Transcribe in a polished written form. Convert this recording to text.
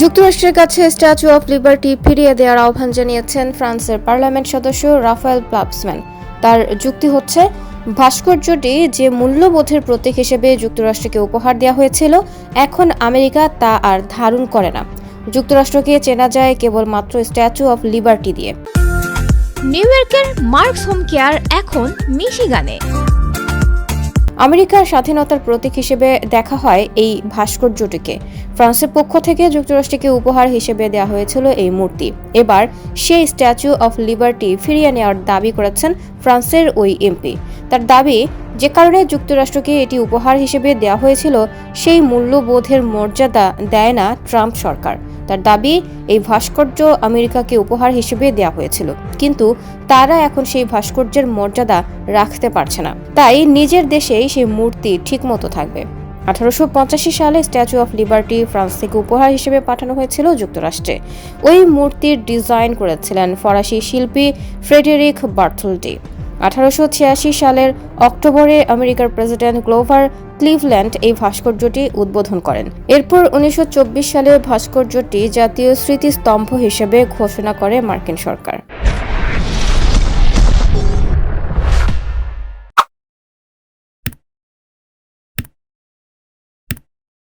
যুক্তরাষ্ট্রের কাছে statue of liberty ফিরিয়ে দেওয়ার আহ্বান জানিয়েছেন ফ্রান্সের পার্লামেন্ট সদস্য রাফায়েল প্লাপসম্যান। তার যুক্তি হচ্ছে, ভাস্কর্যটি যে মূল্যবোধের প্রতীক হিসেবে যুক্তরাষ্ট্রকে উপহার দেওয়া হয়েছিল, এখন আমেরিকা তা আর ধারণ করে না। যুক্তরাষ্ট্রকে চেনা যায় কেবলমাত্র স্ট্যাচু অফ লিবার্টি দিয়ে। নিউ ইয়র্কের মার্কস হোম কেয়ার এখন মিশিগানে। আমেরিকার স্বাধীনতার প্রতীক হিসেবে দেখা হয় এই ভাস্কর্যটিকে। ফ্রান্সের পক্ষ থেকে যুক্তরাষ্ট্রকে উপহার হিসেবে দেওয়া হয়েছিল এই মূর্তি। এবার সেই স্ট্যাচু অফ লিবার্টি ফিরিয়ে নেওয়ার দাবি করেছেন ফ্রান্সের ওই এমপি। তার দাবি, যে কারণে যুক্তরাষ্ট্রকে এটি উপহার হিসেবে দেওয়া হয়েছিল, সেই মূল্যবোধের মর্যাদা দেয় না ট্রাম্প সরকার। তার দাবি, এই ভাস্কর্য আমেরিকাকে উপহার হিসেবে দেওয়া হয়েছিল, কিন্তু তারা এখন সেই ভাস্কর্যের মর্যাদা রাখতে পারছে না। তাই নিজের দেশেই সেই মূর্তি ঠিকমতো থাকবে। 1885 সালে স্ট্যাচু অফ লিবার্টি ফ্রান্স থেকে উপহার হিসেবে পাঠানো হয়েছিল যুক্তরাষ্ট্রে। ওই মূর্তির ডিজাইন করেছিলেন ফরাসি শিল্পী ফ্রেডেরিক বার্থোলডি। 1886 সালের অক্টোবরে আমেরিকার প্রেসিডেন্ট গ্লোভার ক্লিভল্যান্ড এই ভাস্কর্যটি উদ্বোধন করেন। এরপর 1924 সালে ভাস্কর্যটি জাতীয় স্মৃতিস্তম্ভ হিসেবে ঘোষণা করে মার্কিন সরকার।